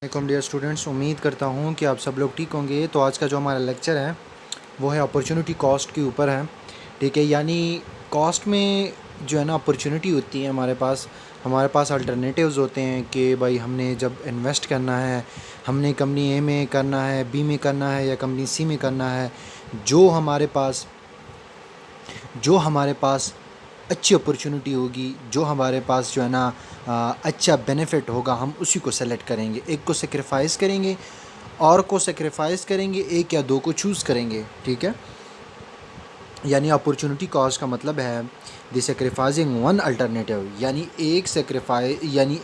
وعلیکم dear students, امید کرتا ہوں کہ آپ سب لوگ ٹھیک ہوں گے۔ تو آج کا جو ہمارا لیکچر ہے وہ ہے اپرچونٹی کاسٹ کے اوپر ہے، ٹھیک ہے۔ یعنی کاسٹ میں جو ہے نا اپرچونٹی ہوتی ہے ہمارے پاس الٹرنیٹیوز ہوتے ہیں کہ بھائی ہم نے جب انویسٹ کرنا ہے، ہم نے کمپنی اے میں کرنا ہے، بی میں کرنا ہے یا کمپنی سی میں کرنا ہے، جو ہمارے پاس اچھی اپرچونٹی ہوگی، جو ہمارے پاس جو ہے نا اچھا بینیفٹ ہوگا، ہم اسی کو سلیکٹ کریں گے۔ ایک کو سیکریفائز کریں گے، اور کو سیکریفائز کریں گے، ایک یا دو کو چوز کریں گے، ٹھیک ہے۔ یعنی اپرچونٹی کاسٹ کا مطلب ہے دی سیکریفائزنگ ون الٹرنیٹیو، یعنی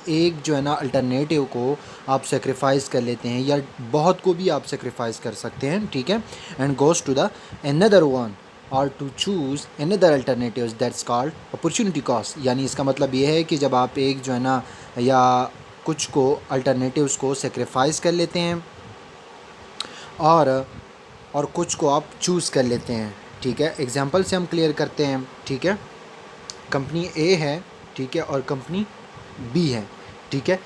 ایک جو ہے نا الٹرنیٹیو کو آپ سیکریفائز کر لیتے ہیں، یا بہت کو بھی آپ سیکریفائز کر سکتے ہیں، ٹھیک ہے۔ And goes to the another one or to choose another alternatives that's called opportunity cost۔ یعنی اس کا مطلب یہ ہے کہ جب آپ ایک جو ہے نا یا کچھ کو الٹرنیٹیوز کو سیکریفائز کر لیتے ہیں اور کچھ کو آپ چوز کر لیتے ہیں، ٹھیک ہے۔ ایگزامپل سے ہم کلیئر کرتے ہیں، ٹھیک ہے۔ کمپنی اے ہے، ٹھیک ہے، اور کمپنی بی ہے، ٹھیک ہے۔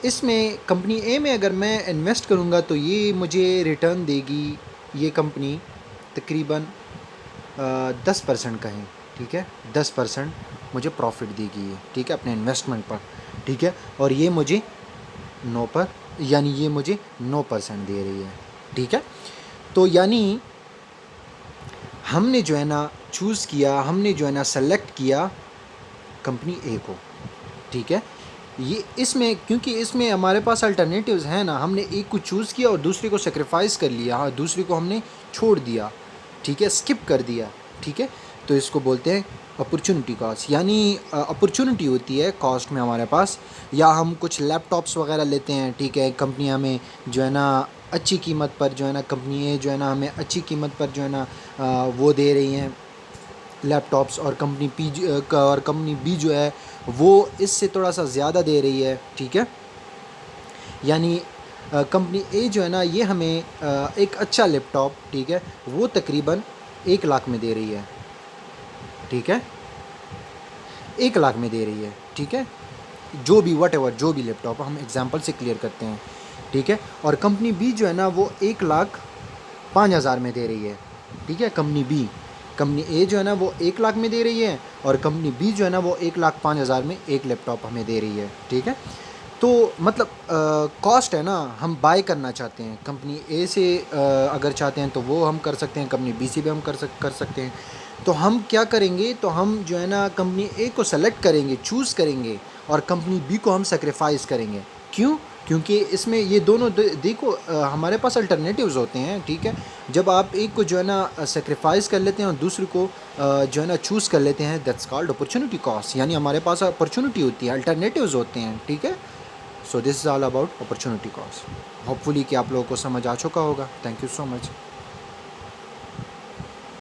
اس میں کمپنی اے میں اگر میں انویسٹ کروں گا تو یہ مجھے ریٹرن دے گی، یہ کمپنی تقریباً 10% کا ہے، ٹھیک ہے۔ 10% مجھے پروفٹ دے گی، ٹھیک ہے، اپنے انویسٹمنٹ پر، ٹھیک ہے۔ اور یہ مجھے 9% دے رہی ہے، ٹھیک ہے۔ تو یعنی ہم نے جو ہے نا چوز کیا، ہم نے جو ہے نا سلیکٹ کیا کمپنی اے کو، ٹھیک ہے۔ اس میں کیونکہ اس میں ہمارے پاس الٹرنیٹیوز ہیں نا، ہم نے ایک کو چوز کیا اور دوسرے کو سیکریفائز کر لیا، دوسرے کو ہم نے چھوڑ دیا، ٹھیک ہے، اسکپ کر دیا، ٹھیک ہے۔ تو اس کو بولتے ہیں اپرچونٹی کاسٹ۔ یعنی اپرچونٹی ہوتی ہے کاسٹ میں ہمارے پاس، یا ہم کچھ لیپ ٹاپس وغیرہ لیتے ہیں، ٹھیک ہے، کمپنیاں میں جو ہے نا اچھی قیمت پر جو ہے نا کمپنی اے جو ہے نا ہمیں اچھی قیمت پر جو ہے نا وہ دے رہی ہیں لیپ ٹاپس، اور کمپنی بی جو ہے وہ اس سے تھوڑا سا زیادہ دے رہی ہے، ٹھیک ہے۔ یعنی کمپنی اے جو ہے نا یہ ہمیں ایک اچھا لیپ ٹاپ، ٹھیک ہے، وہ تقریباً 1 لاکھ میں دے رہی ہے، ٹھیک ہے، 1 لاکھ میں دے رہی ہے، ٹھیک ہے، جو بھی لیپ ٹاپ ہم ایگزامپل سے کلیئر کرتے ہیں، ٹھیک ہے۔ اور کمپنی بی جو ہے نا وہ 1,05,000 میں دے رہی ہے، ٹھیک ہے۔ کمپنی اے جو ہے نا وہ 1 لاکھ میں دے رہی ہے، اور کمپنی بی جو ہے نا وہ 1,05,000 میں ایک لیپ ٹاپ ہمیں دے رہی ہے، ٹھیک ہے۔ تو مطلب کاسٹ ہے نا، ہم بائی کرنا چاہتے ہیں کمپنی اے سے، اگر چاہتے ہیں تو وہ ہم کر سکتے ہیں، کمپنی بی سے بھی ہم کر سکتے ہیں۔ تو ہم کیا کریں گے، تو ہم جو ہے نا کمپنی اے کو سلیکٹ کریں گے، چوز کریں گے، اور کمپنی بی کو ہم سیکریفائز کریں گے۔ کیوں؟ کیونکہ اس میں یہ دونوں دیکھو ہمارے پاس الٹرنیٹیوز ہوتے ہیں، ٹھیک ہے۔ جب آپ ایک کو جو ہے نا سیکریفائز کر لیتے ہیں اور دوسرے کو جو ہے نا چوز کر لیتے ہیں، دیٹس کالڈ اپرچونٹی کاسٹ۔ یعنی ہمارے پاس اپرچونٹی ہوتی ہے، الٹرنیٹیوز ہوتے ہیں، ٹھیک ہے۔ So this is all about opportunity cost. Hopefully کہ آپ لوگوں کو سمجھ آ چکا ہوگا۔ Thank you so much.